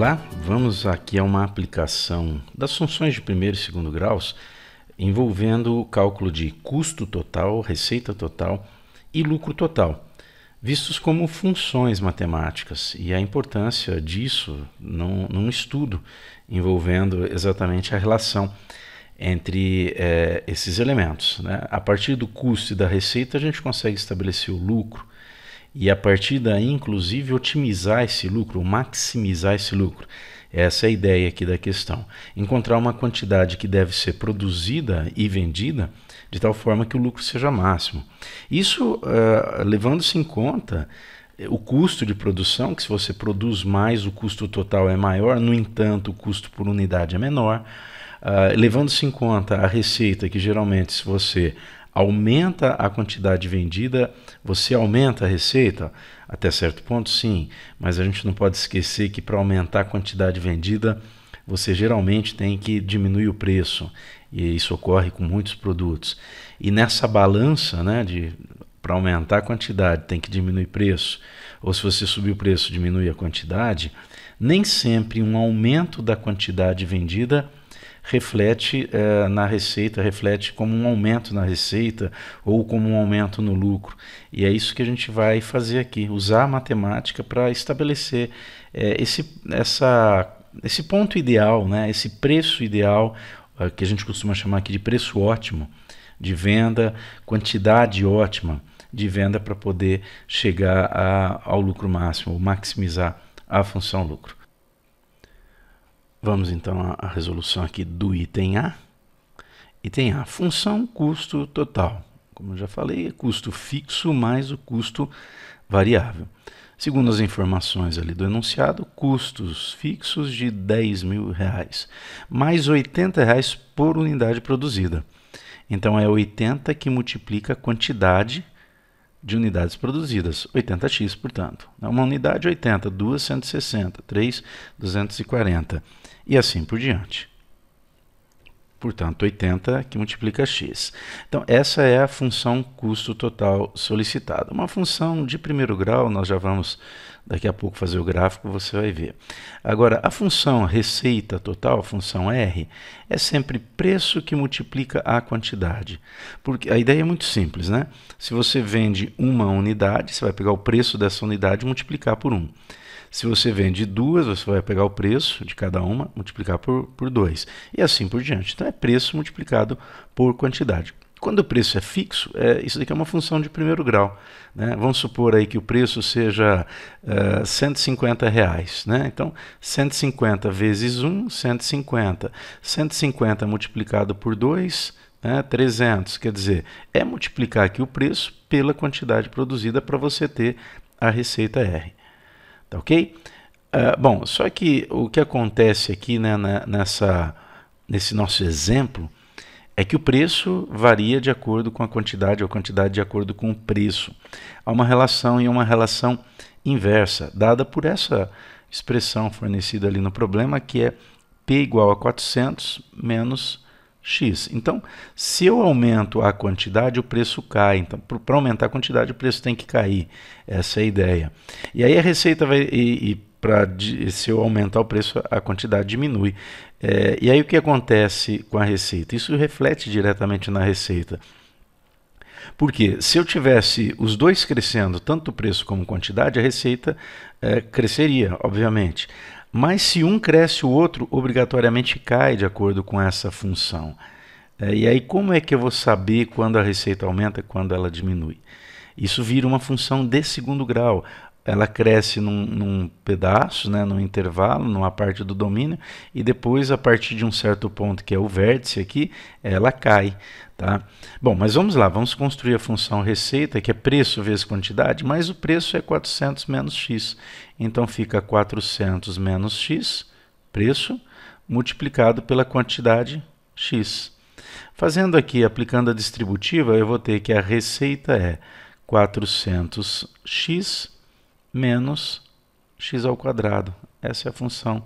Olá, vamos aqui a uma aplicação das funções de primeiro e segundo graus envolvendo o cálculo de custo total, receita total e lucro total, vistos como funções matemáticas, e a importância disso num estudo envolvendo exatamente a relação entre esses elementos, né? A partir do custo e da receita a gente consegue estabelecer o lucro e a partir daí inclusive otimizar esse lucro, maximizar esse lucro. Essa é a ideia aqui da questão. Encontrar uma quantidade que deve ser produzida e vendida de tal forma que o lucro seja máximo. Isso levando-se em conta o custo de produção, que se você produz mais, o custo total é maior, no entanto, o custo por unidade é menor. Levando-se em conta a receita, que geralmente se você aumenta a quantidade vendida, você aumenta a receita? Até certo ponto, sim, mas a gente não pode esquecer que para aumentar a quantidade vendida, você geralmente tem que diminuir o preço, e isso ocorre com muitos produtos. E nessa balança, né, para aumentar a quantidade tem que diminuir o preço, ou se você subir o preço, diminui a quantidade, nem sempre um aumento da quantidade vendida reflete na receita, reflete como um aumento na receita ou como um aumento no lucro. E é isso que a gente vai fazer aqui, usar a matemática para estabelecer esse ponto ideal, né? Esse preço ideal, que a gente costuma chamar aqui de preço ótimo de venda, quantidade ótima de venda para poder chegar ao lucro máximo, ou maximizar a função lucro. Vamos então à resolução aqui do item A. Item A, função custo total. Como eu já falei, é custo fixo mais o custo variável. Segundo as informações ali do enunciado, custos fixos de R$10.000, mais R$80 por unidade produzida. Então é 80 que multiplica a quantidade de unidades produzidas, 80x, portanto. Uma unidade 80, duas 160, 3 240 e assim por diante. Portanto, 80 que multiplica x. Então, essa é a função custo total solicitada. Uma função de primeiro grau, nós já vamos daqui a pouco fazer o gráfico, você vai ver. Agora, a função receita total, a função R, é sempre preço que multiplica a quantidade. Porque a ideia é muito simples, né? Se você vende uma unidade, você vai pegar o preço dessa unidade e multiplicar por 1. Se você vende duas, você vai pegar o preço de cada uma, multiplicar por 2. E assim por diante. Então, é preço multiplicado por quantidade. Quando o preço é fixo, isso daqui é uma função de primeiro grau, né? Vamos supor aí que o preço seja R$150, né? Então, 150 vezes 1, 150. 150 multiplicado por 2, 300. Quer dizer, é multiplicar aqui o preço pela quantidade produzida para você ter a receita R. Tá ok? Bom, só que o que acontece aqui, né, nesse nosso exemplo é que o preço varia de acordo com a quantidade, ou a quantidade de acordo com o preço. Há uma relação e uma relação inversa, dada por essa expressão fornecida ali no problema, que é P igual a 400 menos X. Então, se eu aumento a quantidade, o preço cai. Então, para aumentar a quantidade, o preço tem que cair. Essa é a ideia. E aí a receita vai... se eu aumentar o preço, a quantidade diminui. E aí o que acontece com a receita? Isso reflete diretamente na receita. Porque se eu tivesse os dois crescendo, tanto o preço como a quantidade, a receita cresceria, obviamente. Mas se um cresce, o outro obrigatoriamente cai de acordo com essa função. E aí como é que eu vou saber quando a receita aumenta e quando ela diminui? Isso vira uma função de segundo grau. Ela cresce num pedaço, né, num intervalo, numa parte do domínio, e depois, a partir de um certo ponto, que é o vértice aqui, ela cai. Tá? Bom, mas vamos lá, vamos construir a função receita, que é preço vezes quantidade, mas o preço é 400 menos x. Então fica 400 menos x, preço, multiplicado pela quantidade x. Fazendo aqui, aplicando a distributiva, eu vou ter que a receita é 400x menos x ao quadrado. Essa é a função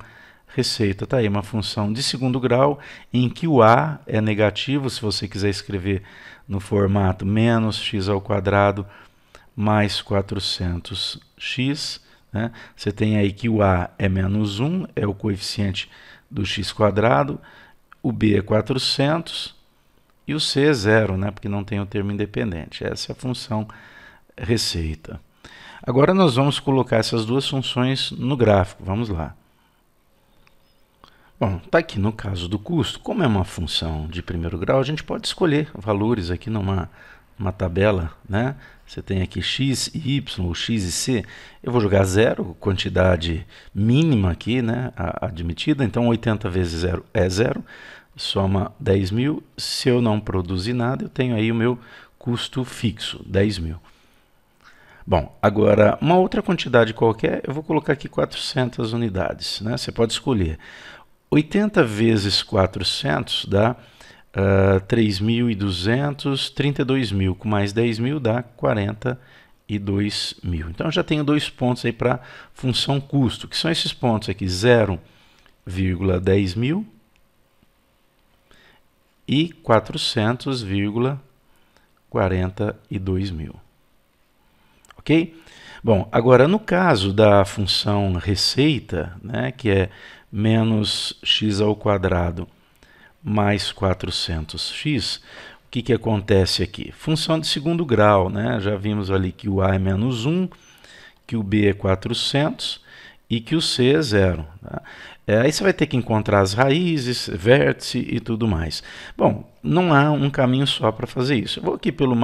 receita. Está aí uma função de segundo grau em que o a é negativo, se você quiser escrever no formato menos x ao quadrado mais 400x né? Você tem aí que o A é menos 1, é o coeficiente do x², o B é 400 e o C é 0, né? Porque não tem o termo independente. Essa é a função receita. Agora nós vamos colocar essas duas funções no gráfico. Vamos lá. Bom, está aqui no caso do custo, como é uma função de primeiro grau, a gente pode escolher valores aqui numa tabela, né? Você tem aqui x e y, ou x e c. Eu vou jogar 0, quantidade mínima aqui, né? Admitida. Então 80 vezes 0 é 0, soma 10 mil. Se eu não produzir nada, eu tenho aí o meu custo fixo, 10 mil. Bom, agora uma outra quantidade qualquer, eu vou colocar aqui 400 unidades, né? Você pode escolher. 80 vezes 400 dá 3.200, 32 mil, com mais 10 mil dá 42 mil. Então, eu já tenho dois pontos aí para função custo, que são esses pontos aqui, 0,10 mil e 400,42 mil. Ok? Bom, agora no caso da função receita, né, que é menos x² mais 400x, o que acontece aqui? Função de segundo grau, né? Já vimos ali que o A é menos 1, que o B é 400 e que o C é 0. Tá? Aí você vai ter que encontrar as raízes, vértice e tudo mais. Bom, não há um caminho só para fazer isso. Eu vou aqui pelo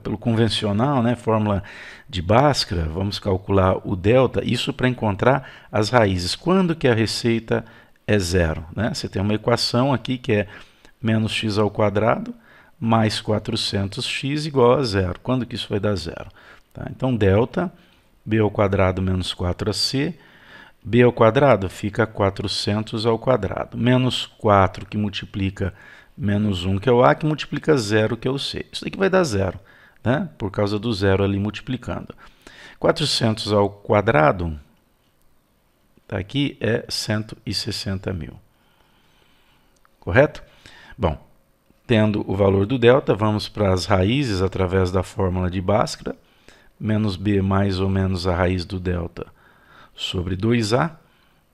pelo convencional, né, fórmula de Bhaskara, vamos calcular o delta, isso para encontrar as raízes. Quando que a receita é 0? Né? Você tem uma equação aqui que é menos x² mais 400x igual a 0. Quando que isso vai dar 0? Tá? Então, delta, b² menos 4ac, b² fica 400², menos 4 que multiplica menos 1, que é o A, que multiplica 0, que é o C. Isso daqui vai dar 0, né? Por causa do 0 ali multiplicando. 400², tá aqui, é 160 mil. Correto? Bom, tendo o valor do delta, vamos para as raízes através da fórmula de Bhaskara. Menos B mais ou menos a raiz do delta sobre 2A.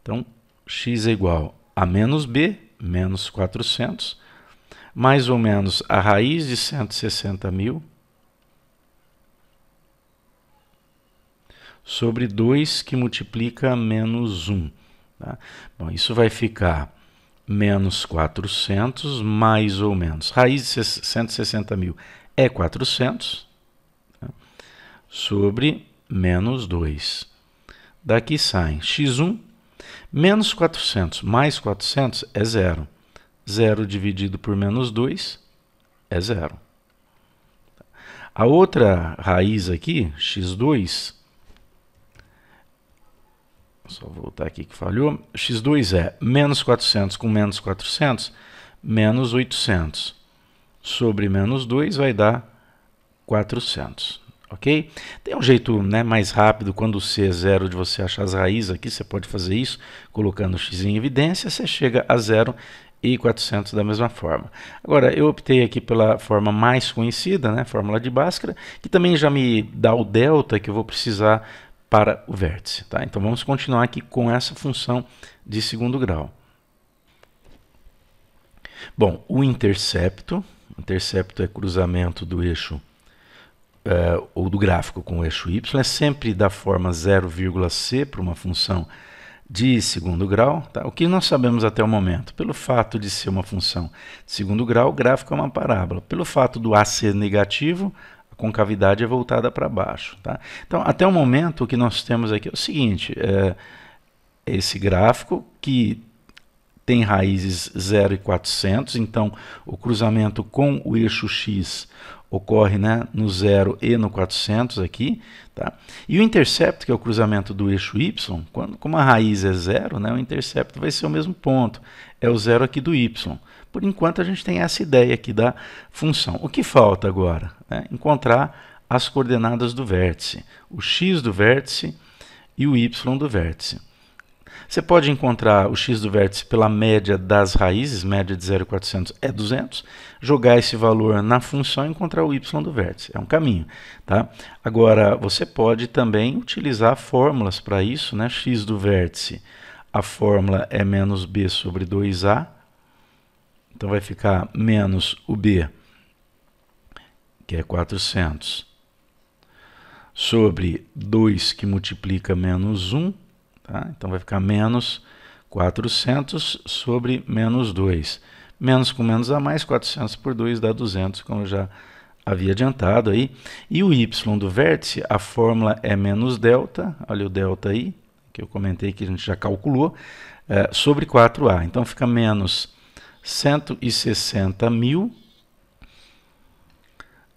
Então, x é igual a menos B, menos 400, mais ou menos a raiz de 160 mil sobre 2 que multiplica menos 1. Tá? Bom, isso vai ficar menos 400 mais ou menos. Raiz de 160 mil é 400, tá? Sobre menos 2. Daqui sai x1 menos 400 mais 400 é 0. 0 dividido por menos 2 é 0. A outra raiz aqui, x2, só voltar aqui que falhou, x2 é menos 400 com menos 400, menos 800. Sobre menos 2 vai dar 400. Ok? Tem um jeito, né, mais rápido, quando o C é 0, de você achar as raízes aqui, você pode fazer isso, colocando o x em evidência, você chega a 0 e 400 da mesma forma. Agora, eu optei aqui pela forma mais conhecida, né, fórmula de Bhaskara, que também já me dá o delta que eu vou precisar para o vértice. Tá? Então, vamos continuar aqui com essa função de segundo grau. Bom, o intercepto é cruzamento do eixo ou do gráfico com o eixo y, é sempre da forma 0,c para uma função de segundo grau. Tá? O que nós sabemos até o momento? Pelo fato de ser uma função de segundo grau, o gráfico é uma parábola. Pelo fato do A ser negativo, a concavidade é voltada para baixo. Tá? Então, até o momento, o que nós temos aqui é o seguinte, esse gráfico que tem raízes 0 e 400, então o cruzamento com o eixo x ocorre, né, no 0 e no 400 aqui. Tá? E o intercepto, que é o cruzamento do eixo y, como a raiz é 0, né, o intercepto vai ser o mesmo ponto, é o 0 aqui do y. Por enquanto a gente tem essa ideia aqui da função. O que falta agora? Né? Encontrar as coordenadas do vértice, o x do vértice e o y do vértice. Você pode encontrar o x do vértice pela média das raízes, média de 0,400 é 200, jogar esse valor na função e encontrar o y do vértice. É um caminho. Tá? Agora, você pode também utilizar fórmulas para isso, né? X do vértice, a fórmula é menos b sobre 2a, então vai ficar menos o b, que é 400, sobre 2 que multiplica menos 1, tá? Então vai ficar menos 400 sobre menos 2. Menos com menos a mais, 400 por 2 dá 200, como eu já havia adiantado aí. E o y do vértice, a fórmula é menos delta, olha o delta aí, que eu comentei que a gente já calculou, sobre 4a. Então fica menos 160.000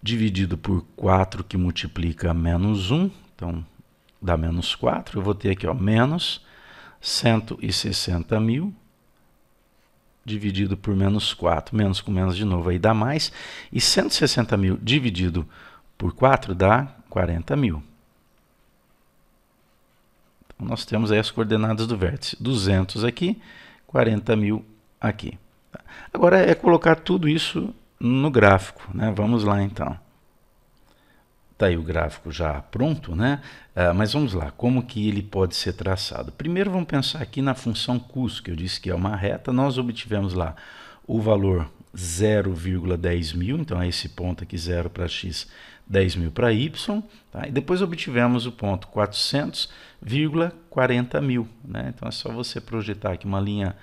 dividido por 4 que multiplica menos 1, então dá menos 4. Eu vou ter aqui, ó, menos 160.000 dividido por menos 4. Menos com menos de novo, aí dá mais. E 160.000 dividido por 4 dá 40.000. Então nós temos aí as coordenadas do vértice. 200 aqui, 40.000 aqui. Agora é colocar tudo isso no gráfico, né? Vamos lá então. Está aí o gráfico já pronto, né? Mas vamos lá, como que ele pode ser traçado? Primeiro vamos pensar aqui na função custo, que eu disse que é uma reta. Nós obtivemos lá o valor 0,10.000, então é esse ponto aqui, 0 para x, 10.000 para y. Tá? E depois obtivemos o ponto 400,40.000. Né? Então é só você projetar aqui uma linha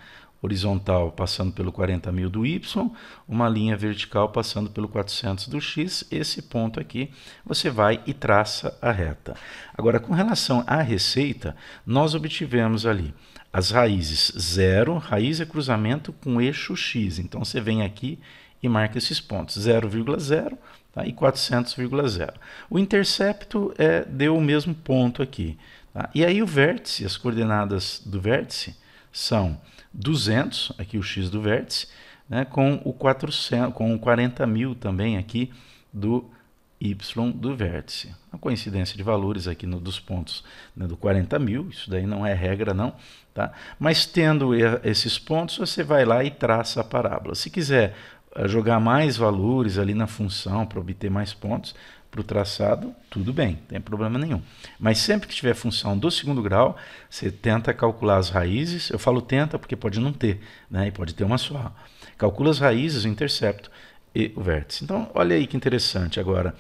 horizontal passando pelo 40.000 do y, uma linha vertical passando pelo 400 do x, esse ponto aqui, você vai e traça a reta. Agora, com relação à receita, nós obtivemos ali as raízes 0, raiz é cruzamento com eixo x, então você vem aqui e marca esses pontos, 0,0 tá? E 400,0. O intercepto deu o mesmo ponto aqui. Tá? E aí o vértice, as coordenadas do vértice são 200, aqui o x do vértice, né, com o 40.000 também aqui do y do vértice. A coincidência de valores aqui dos pontos, né, do 40.000, isso daí não é regra não, tá? Mas tendo esses pontos, você vai lá e traça a parábola. Se quiser jogar mais valores ali na função para obter mais pontos para o traçado, tudo bem, não tem problema nenhum. Mas sempre que tiver função do segundo grau, você tenta calcular as raízes. Eu falo tenta porque pode não ter, né? E pode ter uma só. Calcula as raízes, o intercepto e o vértice. Então, olha aí que interessante agora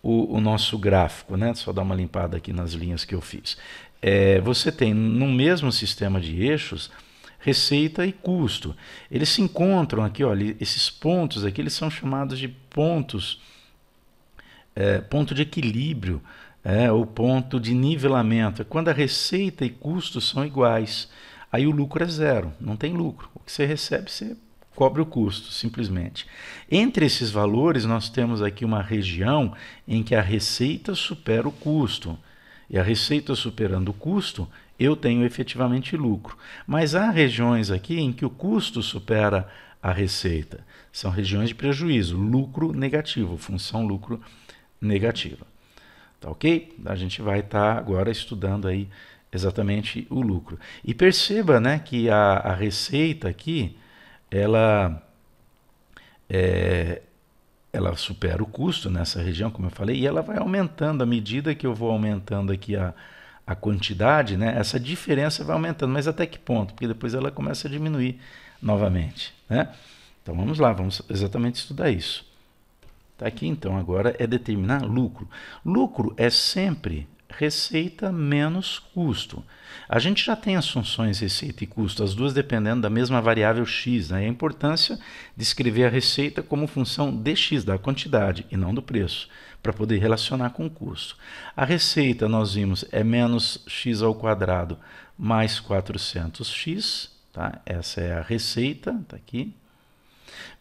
o nosso gráfico, né? Só dar uma limpada aqui nas linhas que eu fiz. Você tem no mesmo sistema de eixos receita e custo. Eles se encontram aqui, olha, esses pontos aqui, eles são chamados de ponto de equilíbrio, ou ponto de nivelamento. É quando a receita e custo são iguais. Aí o lucro é zero, não tem lucro. O que você recebe, você cobre o custo, simplesmente. Entre esses valores, nós temos aqui uma região em que a receita supera o custo. E a receita superando o custo, eu tenho efetivamente lucro. Mas há regiões aqui em que o custo supera a receita. São regiões de prejuízo, lucro negativo, função lucro negativa. Tá ok? A gente vai estar agora estudando aí exatamente o lucro. E perceba, né, que a receita aqui, ela supera o custo nessa região, como eu falei, e ela vai aumentando à medida que eu vou aumentando aqui a quantidade, né, essa diferença vai aumentando, mas até que ponto? Porque depois ela começa a diminuir novamente, né? Então vamos lá, vamos exatamente estudar isso. Tá aqui então, agora é determinar lucro. Lucro é sempre receita menos custo. A gente já tem as funções receita e custo, as duas dependendo da mesma variável x, né? E a importância de escrever a receita como função de x, da quantidade, e não do preço, para poder relacionar com o custo. A receita, nós vimos, é menos x ao quadrado mais 400x, tá? Essa é a receita, tá aqui.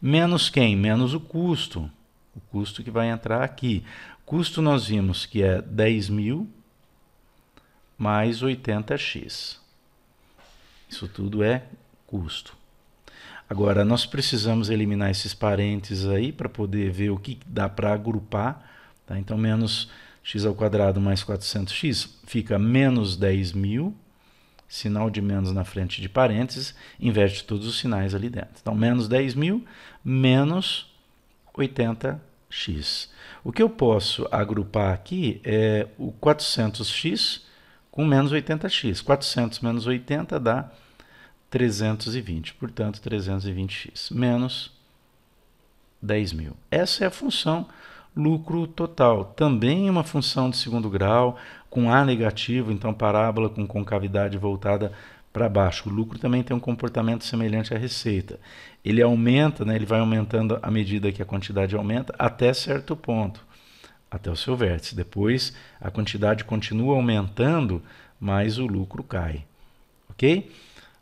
Menos quem? Menos o custo. O custo que vai entrar aqui. Custo nós vimos que é 10.000 mais 80x. Isso tudo é custo. Agora, nós precisamos eliminar esses parênteses aí para poder ver o que dá para agrupar. Tá? Então, menos x ao quadrado mais 400x fica menos 10.000 sinal de menos na frente de parênteses, inverte todos os sinais ali dentro. Então, menos 10.000 menos 80x. O que eu posso agrupar aqui é o 400x com menos 80x. 400 menos 80 dá 320, portanto, 320x menos 10.000. Essa é a função lucro total. Também uma função de segundo grau, com A negativo, então parábola com concavidade voltada para baixo. O lucro também tem um comportamento semelhante à receita. Ele aumenta, né, ele vai aumentando à medida que a quantidade aumenta, até certo ponto, até o seu vértice. Depois, a quantidade continua aumentando, mas o lucro cai. Ok?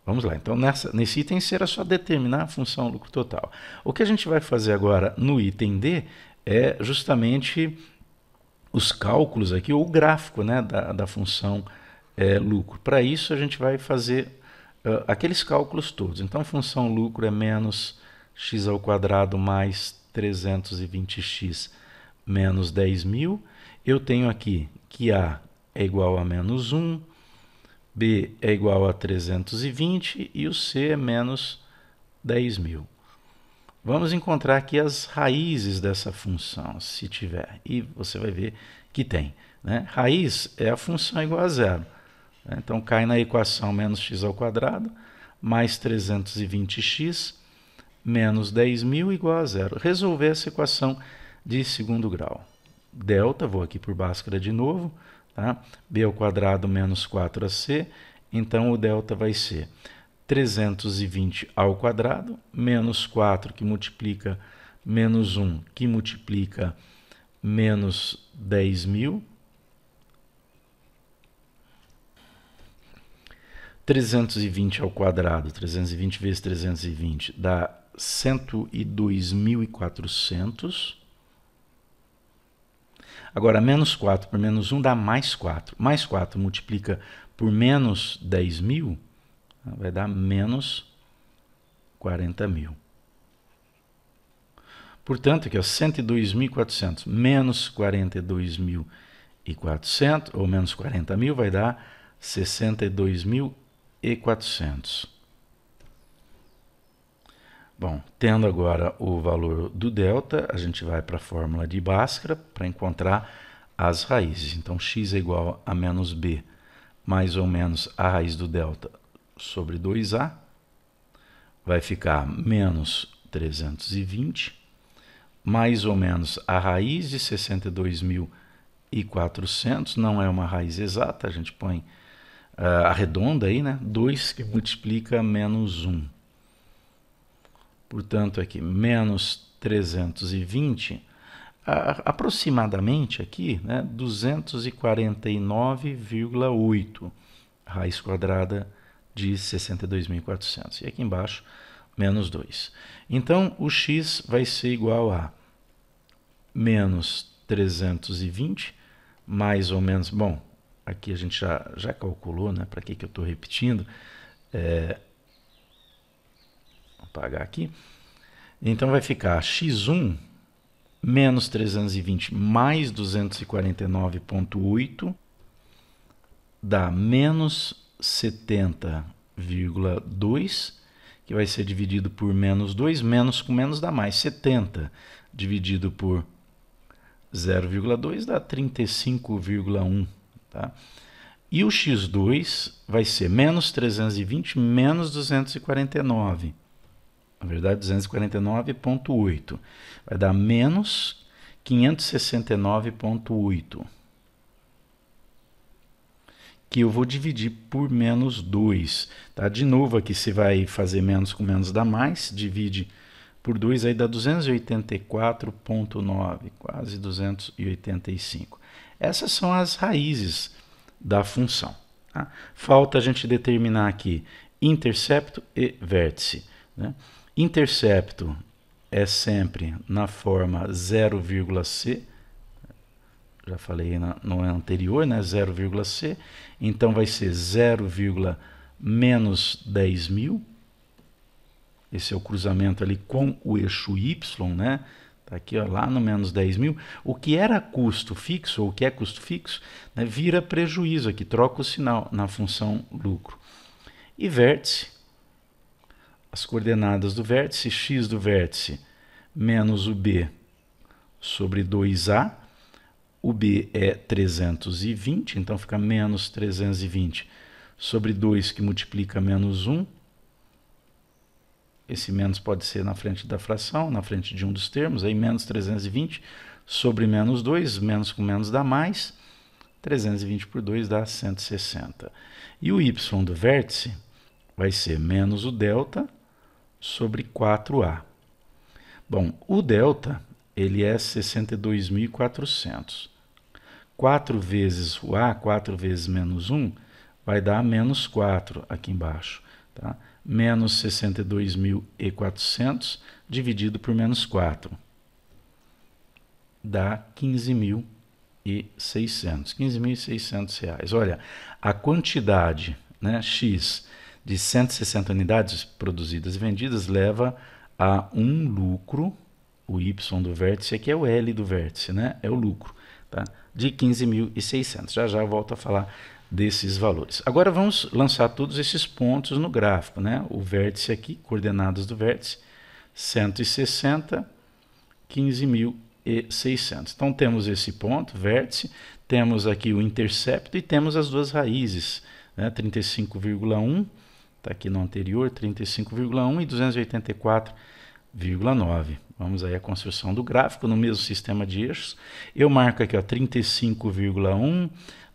Vamos lá. Então, nesse item C era só determinar a função lucro total. O que a gente vai fazer agora no item D é justamente os cálculos aqui, ou o gráfico, né, da função lucro. Para isso, a gente vai fazer aqueles cálculos todos. Então, a função lucro é menos x ao quadrado mais 320x menos 10.000. Eu tenho aqui que A é igual a menos 1, B é igual a 320 e o C é menos 10.000. Vamos encontrar aqui as raízes dessa função, se tiver. E você vai ver que tem, né? Raiz é a função igual a zero. Então, cai na equação menos x ao quadrado mais 320x menos 10.000 igual a zero. Resolver essa equação de segundo grau. Delta, vou aqui por Bhaskara de novo, tá? B ao quadrado menos 4ac, então o delta vai ser 320 ao quadrado, menos 4 que multiplica menos 1 que multiplica menos 10.000, 320 ao quadrado, 320 vezes 320 dá 102.400. Agora, menos 4 por menos 1 dá mais 4. Mais 4 multiplica por menos 10.000, vai dar menos 40.000. Portanto, aqui, 102.400 menos 42.400, ou menos 40.000, vai dar 62.400. Bom, tendo agora o valor do delta, a gente vai para a fórmula de Bhaskara para encontrar as raízes. Então, x é igual a menos b mais ou menos a raiz do delta sobre 2a. Vai ficar menos 320, mais ou menos a raiz de 62.400. Não é uma raiz exata, a gente põe arredonda aí, né? 2 que multiplica menos 1. Portanto, aqui, menos 320, aproximadamente aqui, né, 249,8, raiz quadrada de 62.400. E aqui embaixo, menos 2. Então, o x vai ser igual a menos 320, mais ou menos, bom, aqui a gente já calculou, né, para que eu estou repetindo, apagar aqui. Então vai ficar x1 menos 320 mais 249,8 dá menos 70,2, que vai ser dividido por menos 2, menos com menos dá mais. 70 dividido por 0,2 dá 35,1, tá? E o x2 vai ser menos 320 menos 249. Na verdade, 249,8. Vai dar menos 569,8. Que eu vou dividir por menos 2. Tá? De novo, aqui você vai fazer menos com menos dá mais. Divide por 2, aí dá 284,9. Quase 285. Essas são as raízes da função. Tá? Falta a gente determinar aqui intercepto e vértice, né? Intercepto é sempre na forma 0,c, já falei no anterior, né? 0,c, então vai ser 0, menos 10.000, esse é o cruzamento ali com o eixo y, né? Tá aqui, ó, lá no menos 10.000, o que era custo fixo, ou o que é custo fixo, né, vira prejuízo aqui, troca o sinal na função lucro. E vértice, as coordenadas do vértice, x do vértice menos o b sobre 2a, o b é 320, então fica menos 320 sobre 2 que multiplica menos 1. Esse menos pode ser na frente da fração, na frente de um dos termos, aí menos 320 sobre menos 2, menos com menos dá mais, 320 por 2 dá 160. E o y do vértice vai ser menos o delta sobre 4a. Bom, o delta, ele é 62.400. 4 vezes o a, 4 vezes menos 1, vai dar menos 4 aqui embaixo, tá? Menos 62.400 dividido por menos 4. Dá 15.600. 15.600 reais. Olha, a quantidade, né, X de 160 unidades produzidas e vendidas leva a um lucro, o Y do vértice, aqui é o L do vértice, né? É o lucro, tá? De 15.600. Já já eu volto a falar desses valores. Agora vamos lançar todos esses pontos no gráfico, né? O vértice aqui, coordenadas do vértice, 160, 15.600. Então temos esse ponto, vértice, temos aqui o intercepto e temos as duas raízes, né? 35,1, está aqui no anterior, 35,1 e 284,9. Vamos aí à construção do gráfico no mesmo sistema de eixos. Eu marco aqui, ó, 35,1,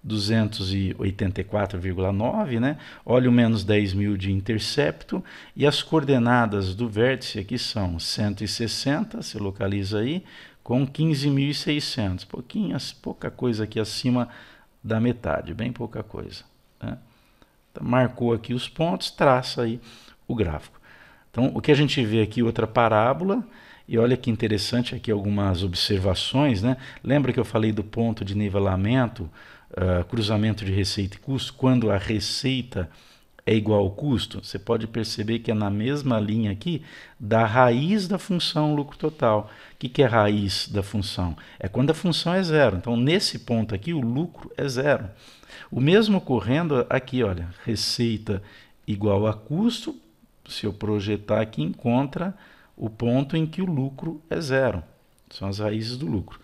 284,9, né? Olha o menos 10.000 de intercepto e as coordenadas do vértice aqui são 160, se localiza aí, com 15.600, pouca coisa aqui acima da metade, bem pouca coisa, né? Então, marcou aqui os pontos, traça aí o gráfico. Então, o que a gente vê aqui, outra parábola, e olha que interessante aqui algumas observações, né? Lembra que eu falei do ponto de nivelamento, cruzamento de receita e custo, quando a receita é igual ao custo? Você pode perceber que é na mesma linha aqui da raiz da função lucro total. O que é raiz da função? É quando a função é zero. Então, nesse ponto aqui, o lucro é zero. O mesmo ocorrendo aqui, olha, receita igual a custo, se eu projetar aqui, encontra o ponto em que o lucro é zero. São as raízes do lucro.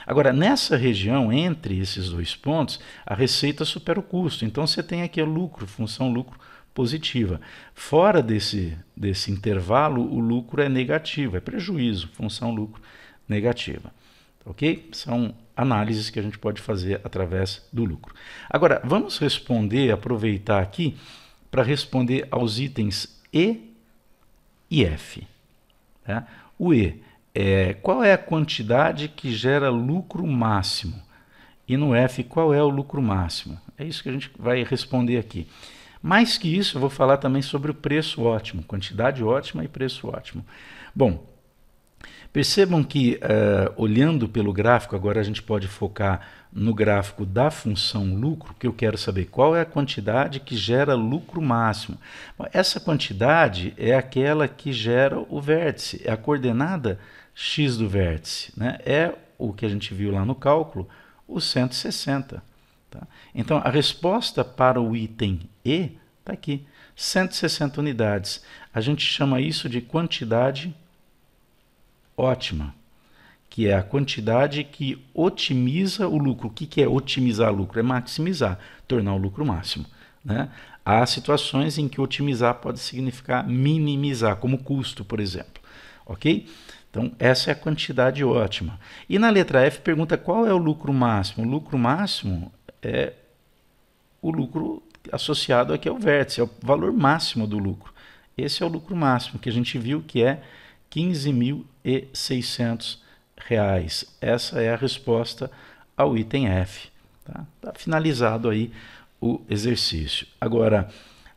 Agora, nessa região, entre esses dois pontos, a receita supera o custo. Então, você tem aqui o lucro, função lucro positiva. Fora desse intervalo, o lucro é negativo, é prejuízo, função lucro negativa. Ok? São análises que a gente pode fazer através do lucro. Agora, vamos aproveitar aqui para responder aos itens E e F. Tá? O E qual é a quantidade que gera lucro máximo? E no F, qual é o lucro máximo? É isso que a gente vai responder aqui. Mais que isso, eu vou falar também sobre o preço ótimo, quantidade ótima e preço ótimo. Bom, percebam que, olhando pelo gráfico, agora a gente pode focar no gráfico da função lucro, que eu quero saber qual é a quantidade que gera lucro máximo. Essa quantidade é aquela que gera o vértice, é a coordenada x do vértice, né? É o que a gente viu lá no cálculo, o 160. Tá? Então, a resposta para o item E está aqui, 160 unidades. A gente chama isso de quantidade ótima, que é a quantidade que otimiza o lucro. O que é otimizar lucro? É maximizar, tornar o lucro máximo, né? Há situações em que otimizar pode significar minimizar, como custo, por exemplo. Ok? Então, essa é a quantidade ótima. E na letra F pergunta qual é o lucro máximo. O lucro máximo é o lucro associado aqui ao vértice, é o valor máximo do lucro. Esse é o lucro máximo, que a gente viu que é R$15.600. Essa é a resposta ao item F. Tá finalizado aí o exercício. Agora,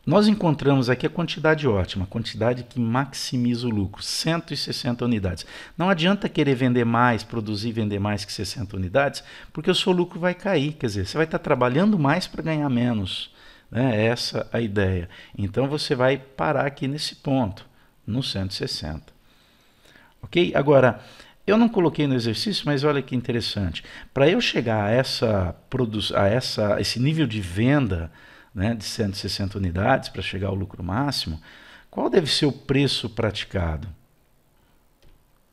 nós encontramos aqui a quantidade ótima, a quantidade que maximiza o lucro, 160 unidades. Não adianta querer vender mais, produzir e vender mais que 60 unidades, porque o seu lucro vai cair, quer dizer, você vai estar trabalhando mais para ganhar menos. Né? Essa é a ideia. Então, você vai parar aqui nesse ponto, no 160. Ok? Agora, eu não coloquei no exercício, mas olha que interessante. Para eu chegar a esse nível de venda né, de 160 unidades para chegar ao lucro máximo, qual deve ser o preço praticado?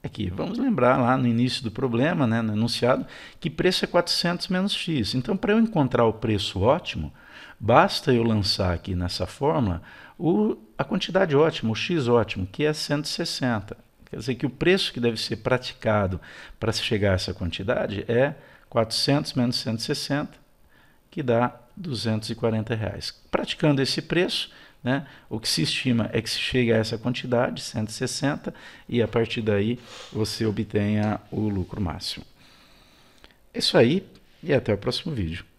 Aqui, vamos lembrar lá no início do problema, né, no enunciado, que preço é 400 menos x. Então, para eu encontrar o preço ótimo, basta eu lançar aqui nessa fórmula a quantidade ótima, o x ótimo, que é 160. Quer dizer que o preço que deve ser praticado para se chegar a essa quantidade é 400 menos 160, que dá R$ 240. Praticando esse preço, né, o que se estima é que se chegue a essa quantidade, 160, e a partir daí você obtenha o lucro máximo. É isso aí, e até o próximo vídeo.